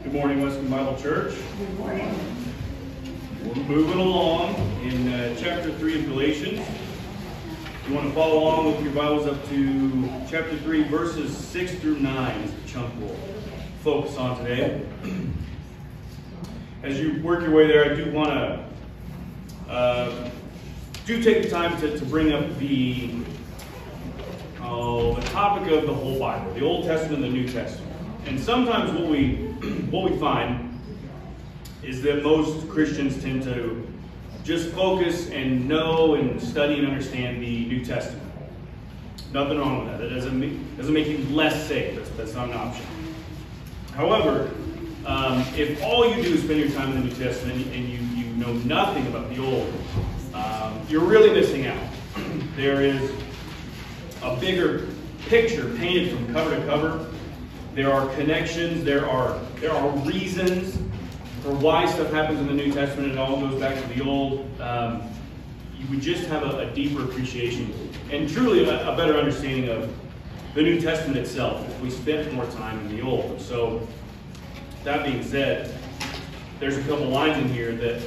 Good morning, Western Bible Church. Good morning. We're moving along in chapter 3 of Galatians. You want to follow along with your Bibles up to chapter 3, verses 6 through 9 is the chunk we'll focus on today. As you work your way there, I do want to take the time to bring up the topic of the whole Bible, the Old Testament and the New Testament. And sometimes what we find is that most Christians tend to just focus and know and study and understand the New Testament. Nothing wrong with that. That doesn't make you less safe. That's not an option. However, if all you do is spend your time in the New Testament and you know nothing about the Old, you're really missing out. There is a bigger picture painted from cover to cover. There are connections, there are reasons for why stuff happens in the New Testament. It all goes back to the Old. You would just have a deeper appreciation and truly a better understanding of the New Testament itself if we spent more time in the Old. So, that being said, there's a couple lines in here that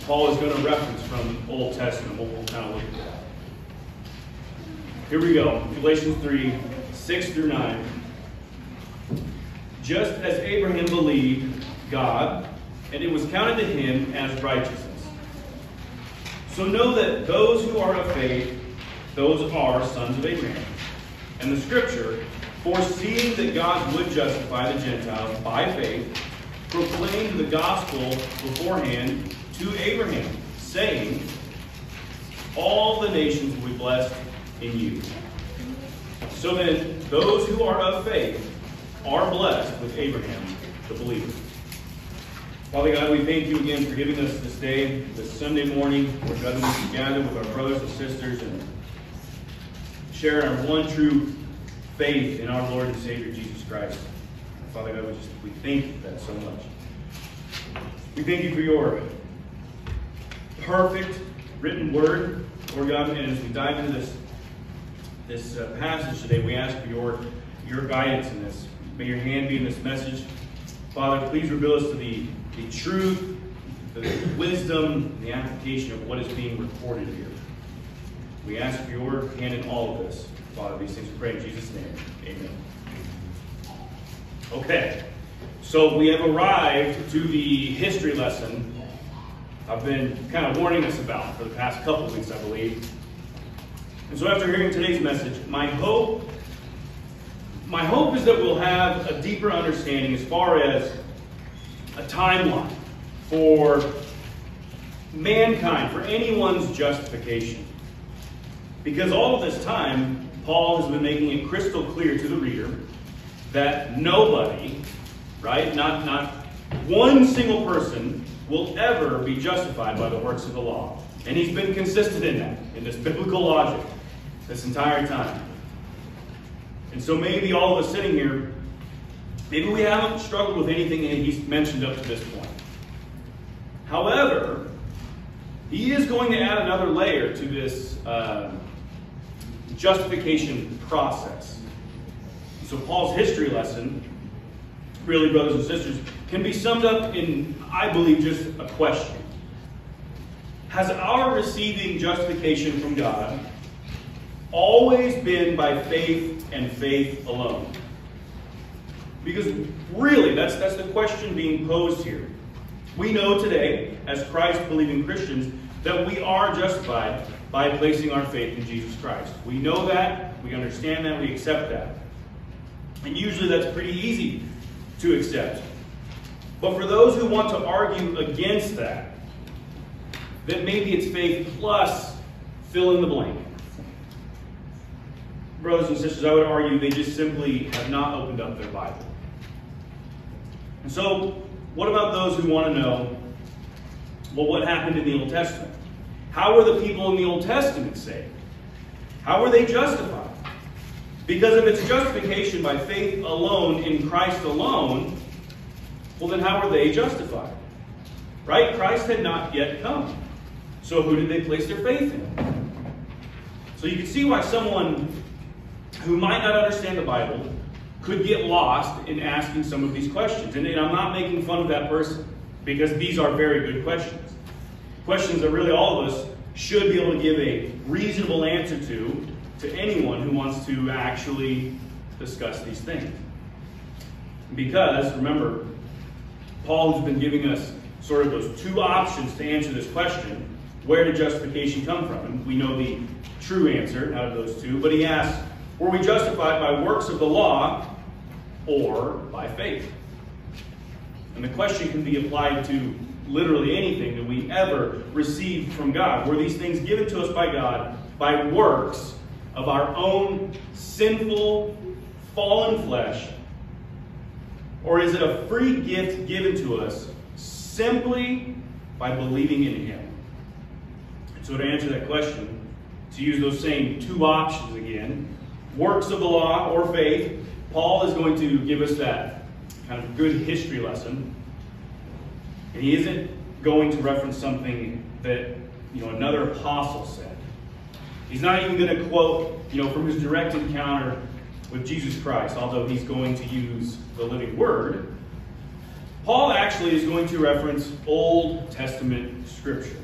Paul is going to reference from the Old Testament. We'll kind of look at that. Here we go. Galatians 3, 6 through 9. Just as Abraham believed God, and it was counted to him as righteousness. So know that those who are of faith, those are sons of Abraham. And the Scripture, foreseeing that God would justify the Gentiles by faith, proclaimed the gospel beforehand to Abraham, saying, all the nations will be blessed in you. So then, those who are of faith are blessed with Abraham, the believer. Father God, we thank you again for giving us this day, this Sunday morning, where God, we can gather with our brothers and sisters and share our one true faith in our Lord and Savior, Jesus Christ. Father God, we thank you for that so much. We thank you for your perfect written word, Lord God, and as we dive into this passage today, we ask for your guidance in this. May your hand be in this message. Father, please reveal us to the truth, the wisdom, the application of what is being recorded here. We ask for your hand in all of this. Father, these things we pray in Jesus' name. Amen. Okay, so we have arrived to the history lesson I've been kind of warning us about for the past couple of weeks, I believe. And so after hearing today's message, my hope is that we'll have a deeper understanding as far as a timeline for mankind, for anyone's justification. Because all of this time, Paul has been making it crystal clear to the reader that nobody, right, not one single person will ever be justified by the works of the law. And he's been consistent in that, in this biblical logic, this entire time. And so maybe all of us sitting here, maybe we haven't struggled with anything that he's mentioned up to this point. However, he is going to add another layer to this justification process. So Paul's history lesson, really, brothers and sisters, can be summed up in, I believe, just a question. Has our receiving justification from God always been by faith and faith alone? Because really, that's the question being posed here. We know today, as Christ-believing Christians, that we are justified by placing our faith in Jesus Christ. We know that, we understand that, we accept that. And usually that's pretty easy to accept. But for those who want to argue against that maybe it's faith plus fill in the blank, brothers and sisters, I would argue they just simply have not opened up their Bible. And so, what about those who want to know, well, what happened in the Old Testament? How were the people in the Old Testament saved? How were they justified? Because if it's justification by faith alone in Christ alone, well, then how were they justified? Right? Christ had not yet come. So who did they place their faith in? So you can see why someone who might not understand the Bible could get lost in asking some of these questions. And I'm not making fun of that person, because these are very good questions. Questions that really all of us should be able to give a reasonable answer to anyone who wants to actually discuss these things. Because, remember, Paul has been giving us sort of those two options to answer this question. Where did justification come from? And we know the true answer out of those two. But he asks, were we justified by works of the law or by faith? And the question can be applied to literally anything that we ever received from God. Were these things given to us by God by works of our own sinful, fallen flesh? Or is it a free gift given to us simply by believing in Him? And so to answer that question, to use those same two options again, works of the law or faith, Paul is going to give us that kind of good history lesson. And he isn't going to reference something that another apostle said. He's not even going to quote from his direct encounter with Jesus Christ, although he's going to use the living word. Paul actually is going to reference Old Testament scripture,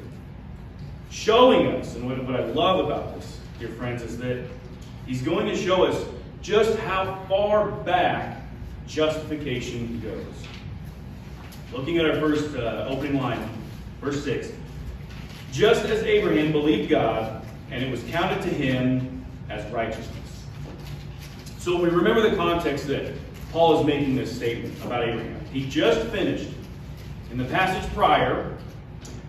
showing us, and what I love about this, dear friends, is that he's going to show us just how far back justification goes. Looking at our first opening line, verse 6. Just as Abraham believed God, and it was counted to him as righteousness. So we remember the context that Paul is making this statement about Abraham. He just finished, in the passage prior,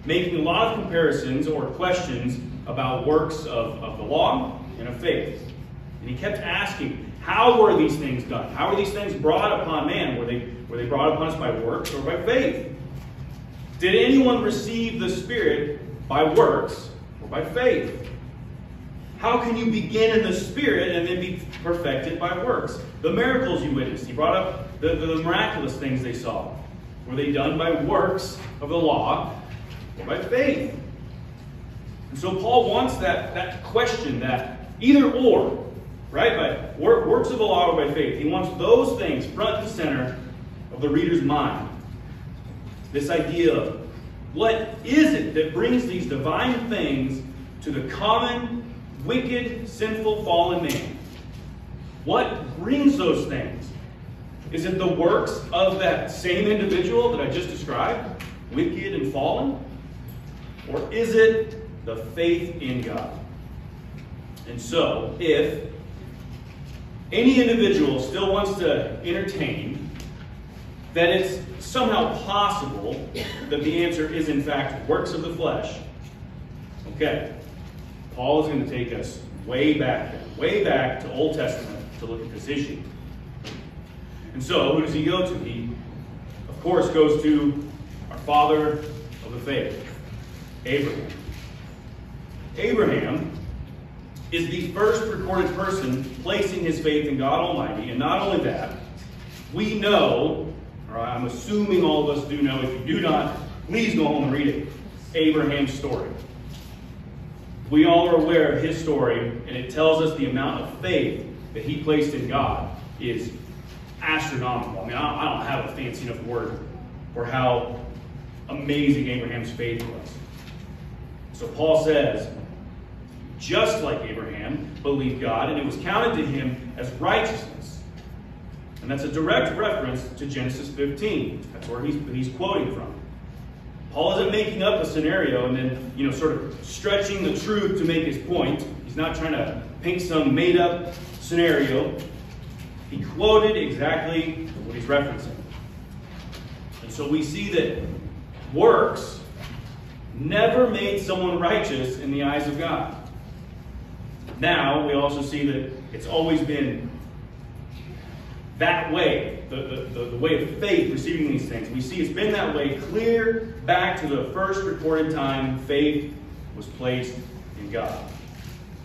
making a lot of comparisons or questions about works of the law and of faith. And he kept asking, how were these things done? How were these things brought upon man? Were they brought upon us by works or by faith? Did anyone receive the Spirit by works or by faith? How can you begin in the Spirit and then be perfected by works? The miracles you witnessed, he brought up the miraculous things they saw. Were they done by works of the law or by faith? And so Paul wants that question, that either or, right? By works of the law or by faith. He wants those things front and center of the reader's mind. This idea of what is it that brings these divine things to the common, wicked, sinful, fallen man? What brings those things? Is it the works of that same individual that I just described, wicked and fallen? Or is it the faith in God? And so, if any individual still wants to entertain that it's somehow possible that the answer is in fact works of the flesh, okay, Paul is going to take us way back to Old Testament to look at this issue. And so, who does he go to? He, of course, goes to our father of the faith, Abraham. Abraham is the first recorded person placing his faith in God Almighty. And not only that, we know, or I'm assuming all of us do know, if you do not, please go home and read it, Abraham's story. We all are aware of his story, and it tells us the amount of faith that he placed in God is astronomical. I mean, I don't have a fancy enough word for how amazing Abraham's faith was. So Paul says, just like Abraham believed God, and it was counted to him as righteousness. And that's a direct reference to Genesis 15. That's where he's quoting from. Paul isn't making up a scenario and then, sort of stretching the truth to make his point. He's not trying to paint some made-up scenario. He quoted exactly what he's referencing. And so we see that works never made someone righteous in the eyes of God. Now, we also see that it's always been that way, the way of faith, receiving these things. We see it's been that way clear back to the first recorded time faith was placed in God.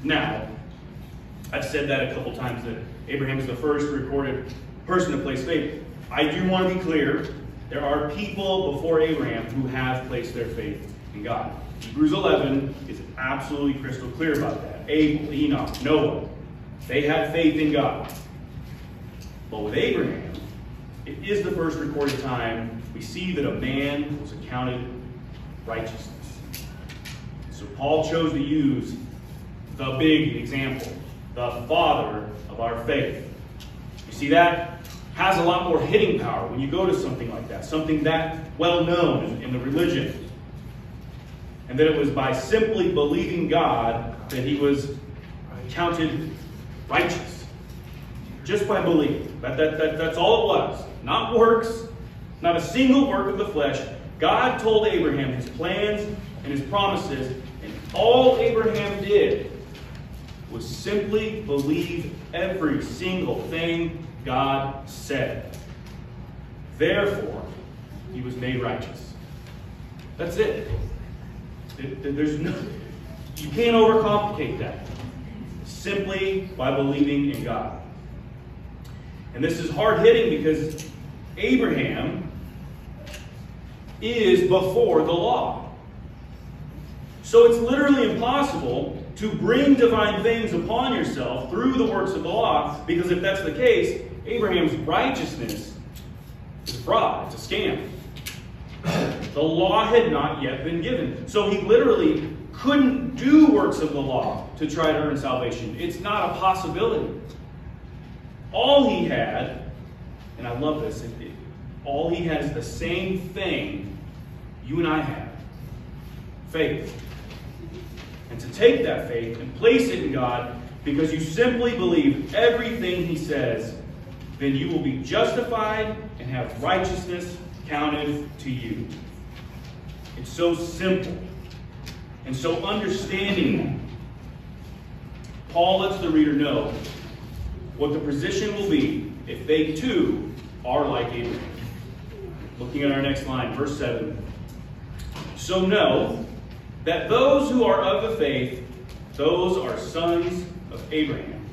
Now, I've said that a couple times, that Abraham is the first recorded person to place faith. I do want to be clear, there are people before Abraham who have placed their faith in God. Hebrews 11 is absolutely crystal clear about that. Abel, Enoch, Noah, they had faith in God. But with Abraham, it is the first recorded time we see that a man was accounted righteousness. So Paul chose to use the big example, the father of our faith. You see, that has a lot more hitting power when you go to something like that, something that well known in the religion. And that it was by simply believing God that he was counted righteous. Just by believing. That's all it was. Not works, not a single work of the flesh. God told Abraham his plans and his promises, and all Abraham did was simply believe every single thing God said. Therefore, he was made righteous. That's it. There's no, you can't overcomplicate that. Simply by believing in God. And this is hard-hitting because Abraham is before the law. So it's literally impossible to bring divine things upon yourself through the works of the law, because if that's the case, Abraham's righteousness is a fraud, it's a scam. The law had not yet been given. So he literally couldn't do works of the law to try to earn salvation. It's not a possibility. All he had, and I love this, all he had is the same thing you and I have. Faith. And to take that faith and place it in God, because you simply believe everything he says, then you will be justified and have righteousness counted to you. It's so simple and so understanding. Paul lets the reader know what the position will be if they too are like Abraham. Looking at our next line, verse 7. So know that those who are of the faith, those are sons of Abraham.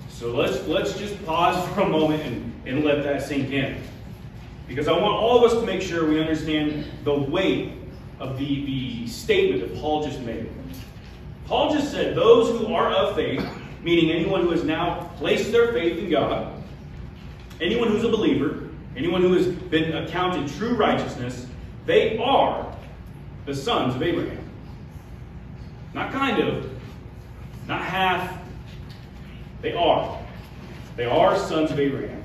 So let's just pause for a moment and let that sink in. Because I want all of us to make sure we understand the weight of the statement that Paul just made. Paul just said those who are of faith, meaning anyone who has now placed their faith in God, anyone who's a believer, anyone who has been accounted true righteousness, they are the sons of Abraham. Not kind of, not half. They are. They are sons of Abraham.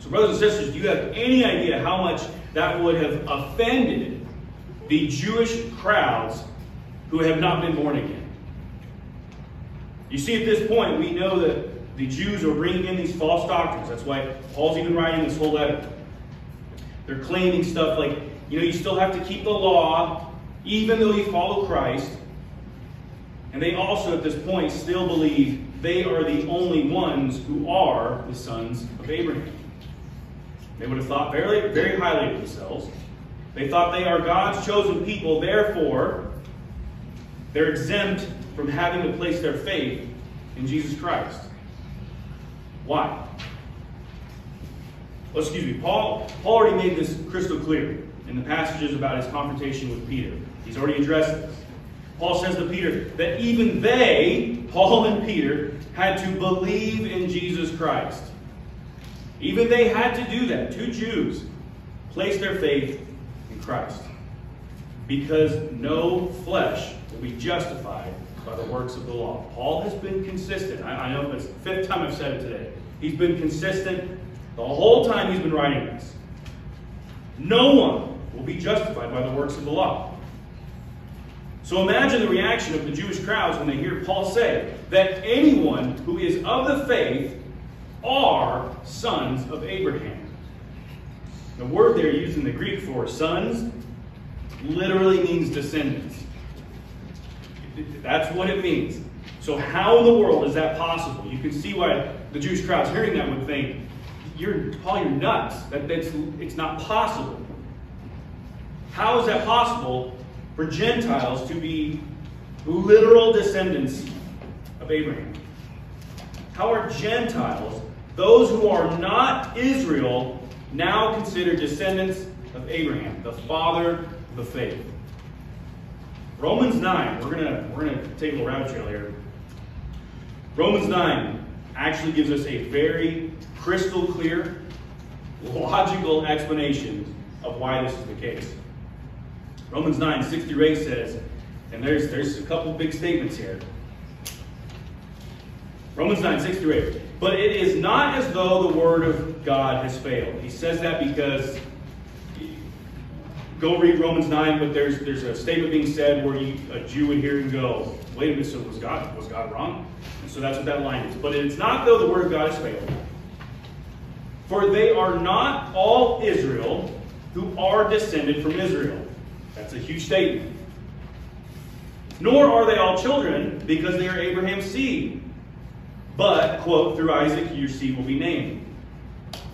So brothers and sisters, do you have any idea how much that would have offended the Jewish crowds who have not been born again? You see, at this point, we know that the Jews are bringing in these false doctrines. That's why Paul's even writing this whole letter. They're claiming stuff like, you still have to keep the law, even though you follow Christ. And they also, at this point, still believe they are the only ones who are the sons of Abraham. They would have thought very, very highly of themselves. They thought they are God's chosen people, therefore, they're exempt from having to place their faith in Jesus Christ. Why? Well, excuse me, Paul already made this crystal clear in the passages about his confrontation with Peter. He's already addressed this. Paul says to Peter that even they, Paul and Peter, had to believe in Jesus Christ. Even they had to do that. Two Jews placed their faith in Christ. Because no flesh will be justified by the works of the law. Paul has been consistent. I know it's the fifth time I've said it today. He's been consistent the whole time he's been writing this. No one will be justified by the works of the law. So imagine the reaction of the Jewish crowds when they hear Paul say that anyone who is of the faith are sons of Abraham. The word there used in the Greek for sons literally means descendants. That's what it means. So how in the world is that possible? You can see why the Jewish crowds hearing that would think, Paul, you're nuts. It's not possible. How is that possible for Gentiles to be literal descendants of Abraham? How are Gentiles, those who are not Israel, now considered descendants of Abraham, the father of the faith? Romans 9, we're gonna take a little rabbit trail here. Romans 9, actually gives us a very crystal clear, logical explanation of why this is the case. Romans 9, 6 through 8 says, and there's a couple big statements here. Romans 9, 6 through 8. But it is not as though the word of God has failed. He says that because, go read Romans 9, but there's a statement being said where a Jew would hear and go, wait a minute, so was God wrong? And so that's what that line is. But it's not though the word of God has failed. For they are not all Israel who are descended from Israel. That's a huge statement. Nor are they all children, because they are Abraham's seed. But, quote, through Isaac your seed will be named.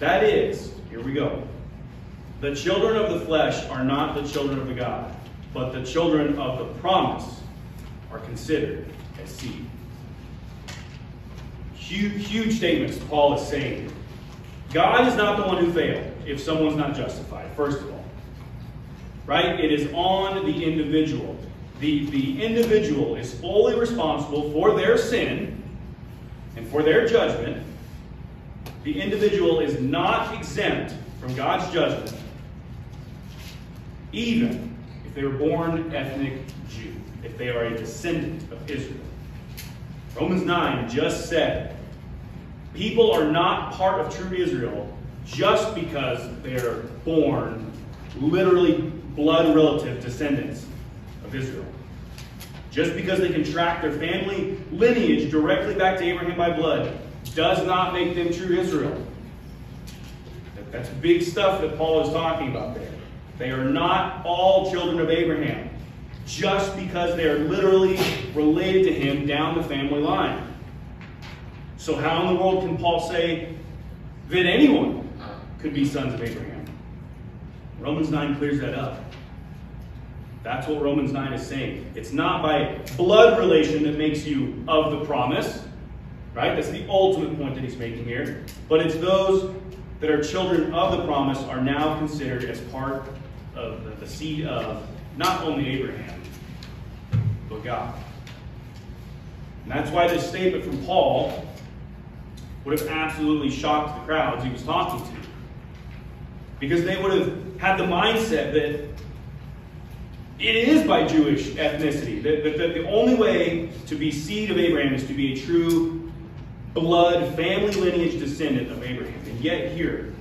That is, here we go. The children of the flesh are not the children of the God, but the children of the promise are considered as seed. Huge statements Paul is saying. God is not the one who failed if someone's not justified, first of all. Right? It is on the individual. The individual is fully responsible for their sin and for their judgment. The individual is not exempt from God's judgment, even if they were born ethnic Jew, if they are a descendant of Israel. Romans 9 just said, people are not part of true Israel just because they are born literally blood relative descendants of Israel. Just because they can track their family lineage directly back to Abraham by blood does not make them true Israel. That's big stuff that Paul is talking about there. They are not all children of Abraham just because they are literally related to him down the family line. So how in the world can Paul say that anyone could be sons of Abraham? Romans 9 clears that up. That's what Romans 9 is saying. It's not by blood relation that makes you of the promise. Right? That's the ultimate point that he's making here. But it's those that are children of the promise are now considered as part of the seed of not only Abraham, but God. And that's why this statement from Paul would have absolutely shocked the crowds he was talking to. Because they would have had the mindset that it is by Jewish ethnicity. That the only way to be seed of Abraham is to be a true blood, family lineage descendant of Abraham. And yet here,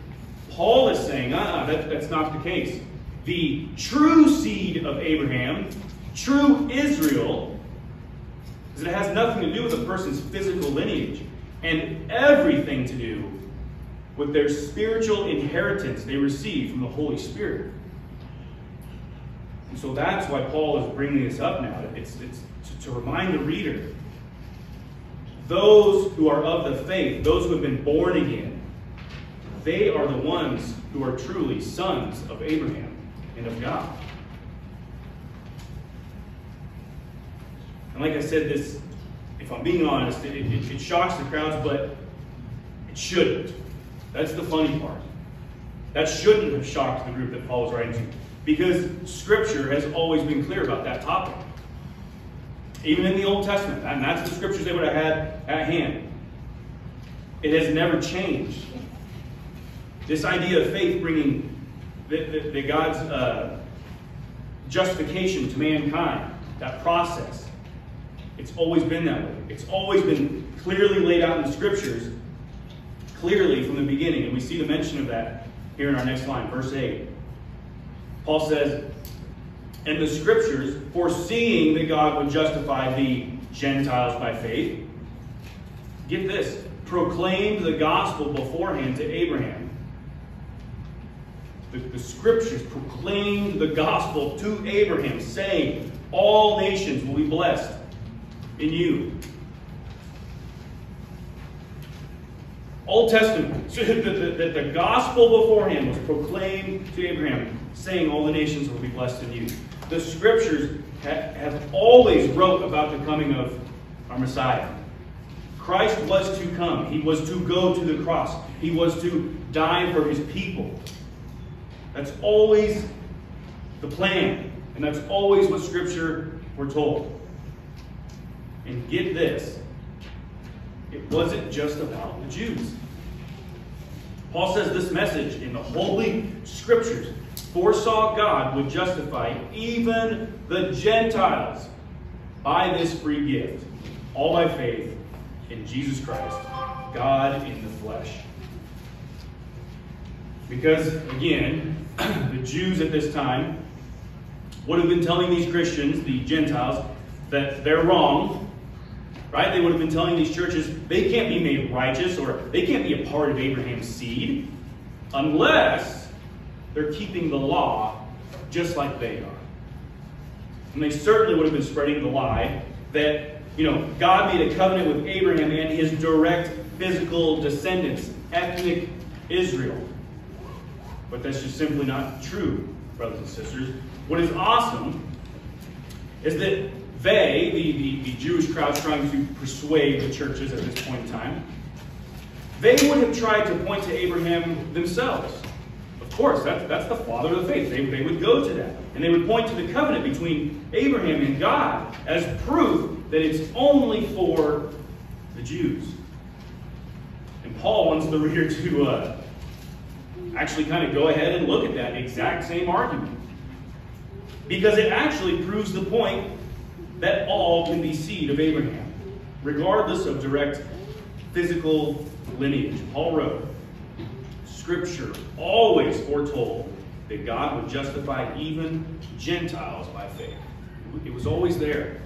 Paul is saying, that's not the case. The true seed of Abraham, true Israel, is that it has nothing to do with a person's physical lineage and everything to do with their spiritual inheritance they receive from the Holy Spirit. And so that's why Paul is bringing this up now. It's to remind the reader, those who are of the faith, those who have been born again, they are the ones who are truly sons of Abraham and of God. And like I said, this, if I'm being honest, it shocks the crowds, but it shouldn't. That's the funny part. That shouldn't have shocked the group that Paul is writing to, because Scripture has always been clear about that topic. Even in the Old Testament, and that's the scriptures they would have had at hand. It has never changed. This idea of faith bringing the God's justification to mankind, that process, it's always been that way. It's always been clearly laid out in the Scriptures, clearly from the beginning. And we see the mention of that here in our next line, verse 8. Paul says, and the Scriptures, foreseeing that God would justify the Gentiles by faith, get this, proclaimed the gospel beforehand to Abraham. The Scriptures proclaimed the gospel to Abraham, saying, all nations will be blessed in you. Old Testament, the gospel beforehand was proclaimed to Abraham, saying all the nations will be blessed in you. The Scriptures have always wrote about the coming of our Messiah. Christ was to come. He was to go to the cross. He was to die for his people. That's always the plan. And that's always what Scripture we're told. And get this. it wasn't just about the Jews. Paul says this message in the Holy Scriptures foresaw God would justify even the Gentiles by this free gift, all by faith in Jesus Christ, God in the flesh. Because, again, the Jews at this time would have been telling these Christians, the Gentiles, that they're wrong, right? They would have been telling these churches they can't be made righteous or they can't be a part of Abraham's seed unless they're keeping the law just like they are. And they certainly would have been spreading the lie that, God made a covenant with Abraham and his direct physical descendants, ethnic Israel. But that's just simply not true, brothers and sisters. What is awesome is that they, the Jewish crowd trying to persuade the churches at this point in time, they would have tried to point to Abraham themselves. Of course, that's the father of the faith. They would go to that. And they would point to the covenant between Abraham and God as proof that it's only for the Jews. And Paul wants the reader to actually kind of go ahead and look at that exact same argument. Because it actually proves the point that all can be seed of Abraham, regardless of direct physical lineage. Paul wrote, Scripture always foretold that God would justify even Gentiles by faith. It was always there.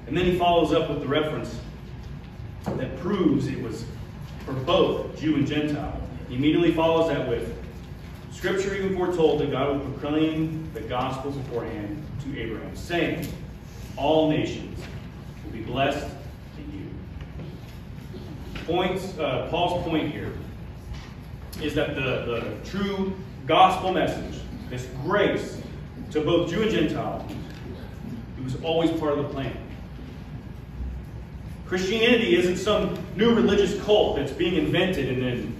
And then he follows up with the reference that proves it was for both Jew and Gentile. He immediately follows that with, Scripture even foretold that God would proclaim the gospel beforehand to Abraham, saying, all nations will be blessed in you. Paul's point here is that the true gospel message, this grace to both Jew and Gentile, it was always part of the plan. Christianity isn't some new religious cult that's being invented and then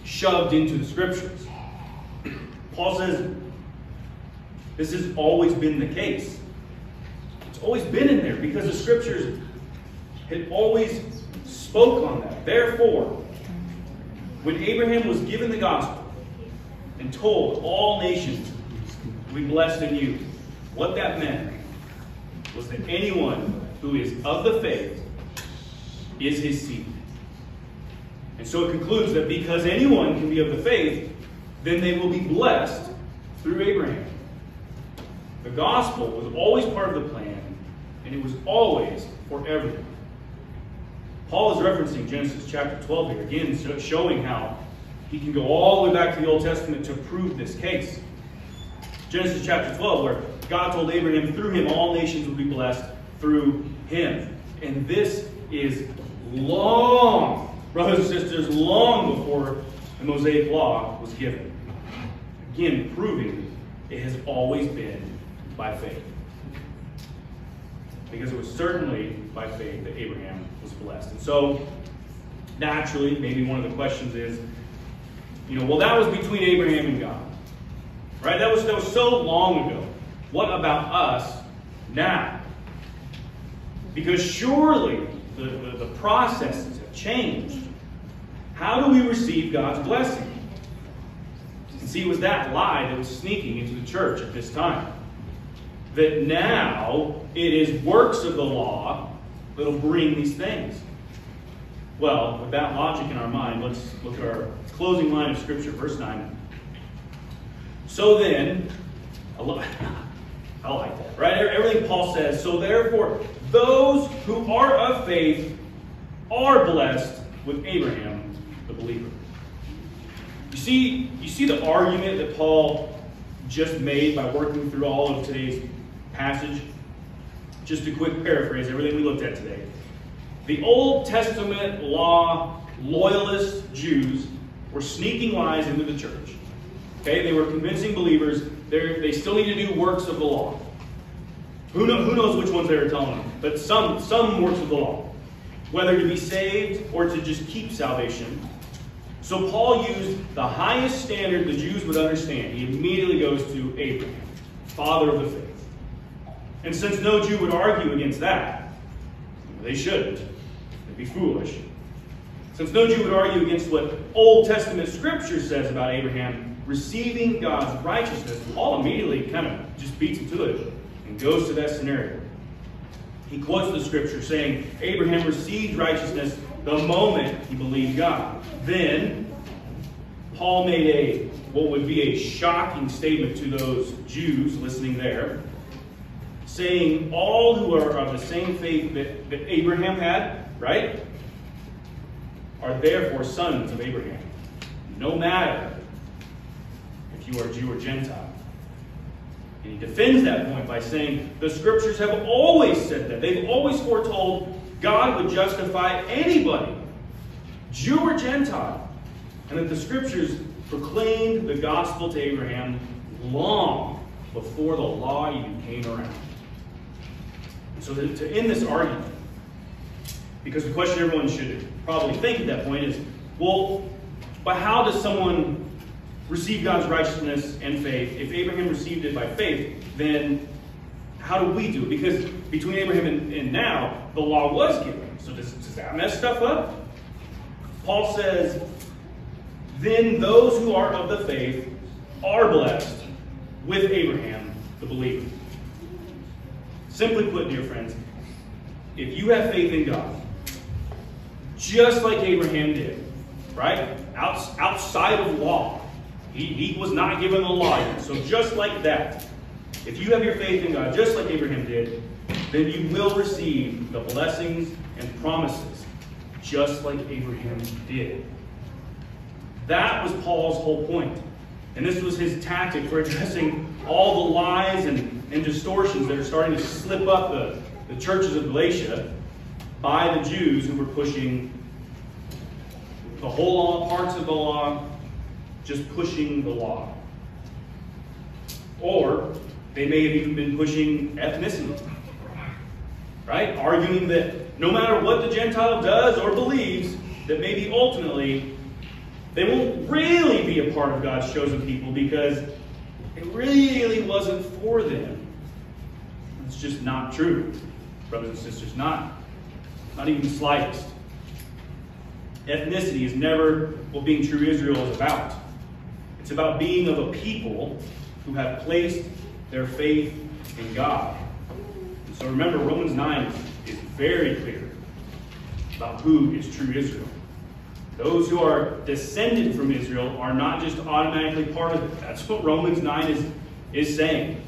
shoved into the Scriptures. Paul says this has always been the case. It's always been in there because the Scriptures had always spoke on that. Therefore, when Abraham was given the gospel and told all nations will be blessed in you, what that meant was that anyone who is of the faith is his seed. And so it concludes that because anyone can be of the faith, then they will be blessed through Abraham. The gospel was always part of the plan, and it was always for everyone. Paul is referencing Genesis chapter 12 here, again showing how he can go all the way back to the Old Testament to prove this case. Genesis chapter 12, where God told Abraham, through him all nations will be blessed through him. And this is long, brothers and sisters, long before the Mosaic Law was given. Again, proving it has always been by faith. Because it was certainly by faith that Abraham was blessed. And so, naturally, maybe one of the questions is, well, that was between Abraham and God. Right? That was so long ago. What about us now? Because surely the processes have changed. How do we receive God's blessing? And see, it was that lie that was sneaking into the church at this time. That now it is works of the law that will bring these things. Well, with that logic in our mind, let's look at our closing line of Scripture, verse 9. So then, I like that, right? Everything Paul says, so therefore, those who are of faith are blessed with Abraham, the believer. You see the argument that Paul just made by working through all of today's passage? Just a quick paraphrase, everything we looked at today. The Old Testament law loyalist Jews were sneaking lies into the church. Okay, they were convincing believers they still need to do works of the law. Who knows which ones they were telling them? But some works of the law. Whether to be saved or to just keep salvation. So Paul used the highest standard the Jews would understand. He immediately goes to Abraham, father of the faith. And since no Jew would argue against that, They shouldn't. It'd be foolish. Since no Jew would argue against what Old Testament Scripture says about Abraham receiving God's righteousness, Paul immediately kind of just beats him to it and goes to that scenario. He quotes the Scripture saying, Abraham received righteousness the moment he believed God. Then, Paul made what would be a shocking statement to those Jews listening there, saying all who are of the same faith that Abraham had, right, are therefore sons of Abraham, no matter if you are Jew or Gentile. And he defends that point by saying the Scriptures have always said that. They've always foretold God would justify anybody, Jew or Gentile, and that the Scriptures proclaimed the gospel to Abraham long before the law even came around. And so to end this argument, because the question everyone should probably think at that point is, well, but how does someone receive God's righteousness and faith? If Abraham received it by faith, then how do we do it? Because between Abraham and now, the law was given. So does that mess stuff up? Paul says, then those who are of the faith are blessed with Abraham, the believer. Simply put, dear friends, if you have faith in God, just like Abraham did, right? Outside of law. He was not given the law yet. So just like that, if you have your faith in God, just like Abraham did, then you will receive the blessings and promises, just like Abraham did. That was Paul's whole point. And this was his tactic for addressing all the lies and distortions that are starting to slip up the churches of Galatia by the Jews who were pushing the whole law, parts of the law, just pushing the law. Or they may have even been pushing ethnicity, right? Arguing that no matter what the Gentile does or believes, that maybe ultimately they won't really be a part of God's chosen people because it really wasn't for them. It's just not true, brothers and sisters. Not even the slightest. Ethnicity is never what being true Israel is about. It's about being of a people who have placed their faith in God. And so remember, Romans 9 is very clear about who is true Israel. Those who are descended from Israel are not just automatically part of it. That's what Romans 9 is saying.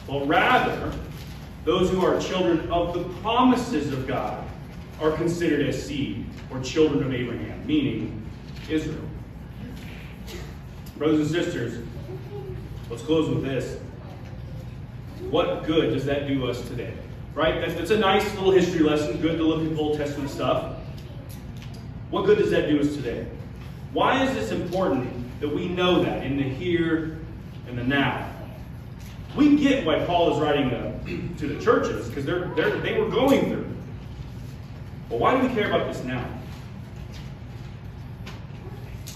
But rather, those who are children of the promises of God are considered as seed or children of Abraham, meaning Israel. Brothers and sisters, let's close with this. What good does that do us today? Right? That's a nice little history lesson. Good to look at Old Testament stuff. What good does that do us today? Why is this important that we know that in the here and the now? We get why Paul is writing to the churches, because they were going through. But why do we care about this now?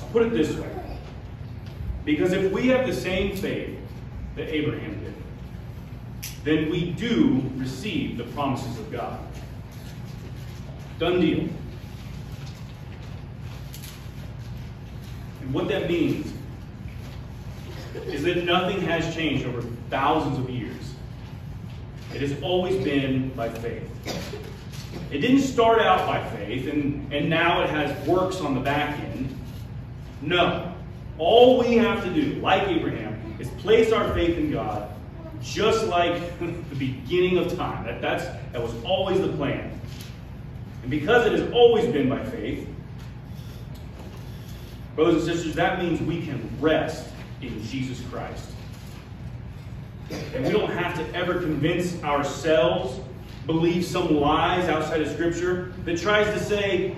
I'll put it this way. Because if we have the same faith that Abraham did, then we do receive the promises of God. Done deal. And what that means is that nothing has changed over thousands of years. It has always been by faith. It didn't start out by faith and now it has works on the back end. No. All we have to do, like Abraham, is place our faith in God just like the beginning of time. That was always the plan. And because it has always been by faith, brothers and sisters, that means we can rest in Jesus Christ. And we don't have to ever convince ourselves, believe some lies outside of Scripture that tries to say,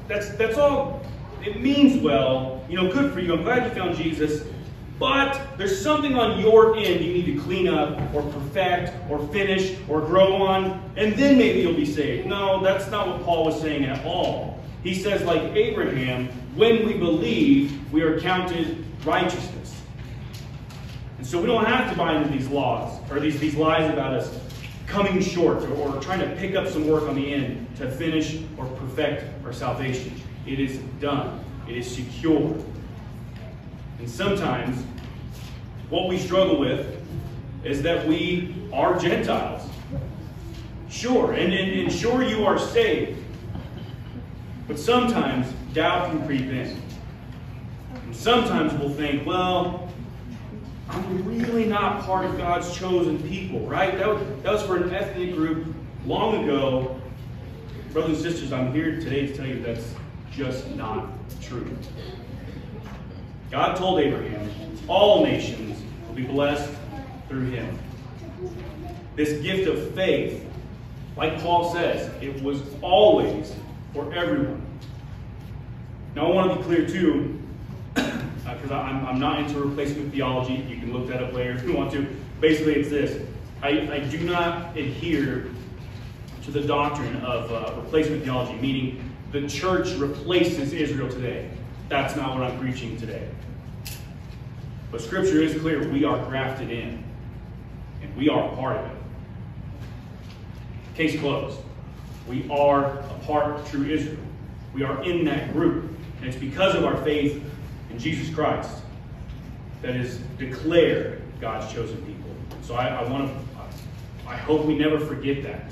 that's all, it means well, good for you, I'm glad you found Jesus, but there's something on your end you need to clean up or perfect or finish or grow on, and then maybe you'll be saved. No, that's not what Paul was saying at all. He says, like Abraham, when we believe, we are counted righteousness. And so we don't have to buy into these laws or these lies about us coming short or trying to pick up some work on the end to finish or perfect our salvation. It is done. It is secure. And sometimes what we struggle with is that we are Gentiles. Sure, and sure you are saved. But sometimes doubt can creep in. And sometimes we'll think, well, I'm really not part of God's chosen people, right? That was for an ethnic group long ago. Brothers and sisters, I'm here today to tell you that's just not true. God told Abraham, all nations will be blessed through him. This gift of faith, like Paul says, it was always for everyone. Now I want to be clear too, because I'm not into replacement theology. You can look that up later if you want to. Basically it's this. I do not adhere to the doctrine of replacement theology, meaning the church replaces Israel today. That's not what I'm preaching today. But Scripture is clear. We are grafted in. And we are a part of it. Case closed. We are a part of true Israel. We are in that group. And it's because of our faith in Jesus Christ that is declared God's chosen people. So I hope we never forget that.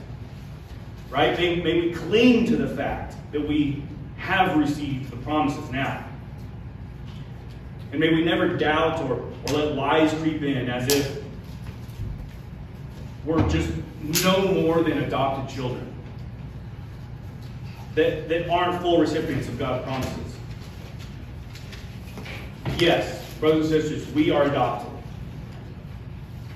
Right? May we cling to the fact that we have received the promises now. And may we never doubt or let lies creep in as if we're just no more than adopted children that aren't full recipients of God's promises. Yes, brothers and sisters, we are adopted.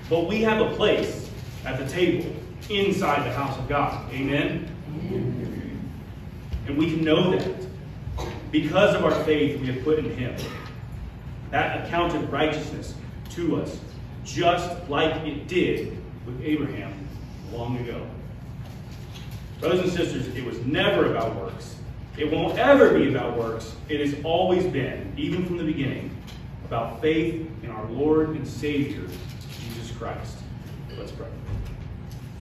But we have a place at the table inside the house of God. Amen? And we can know that because of our faith we have put in him. That accounted righteousness to us, just like it did with Abraham long ago. Brothers and sisters, it was never about works. It won't ever be about works. It has always been, even from the beginning, about faith in our Lord and Savior, Jesus Christ. Let's pray.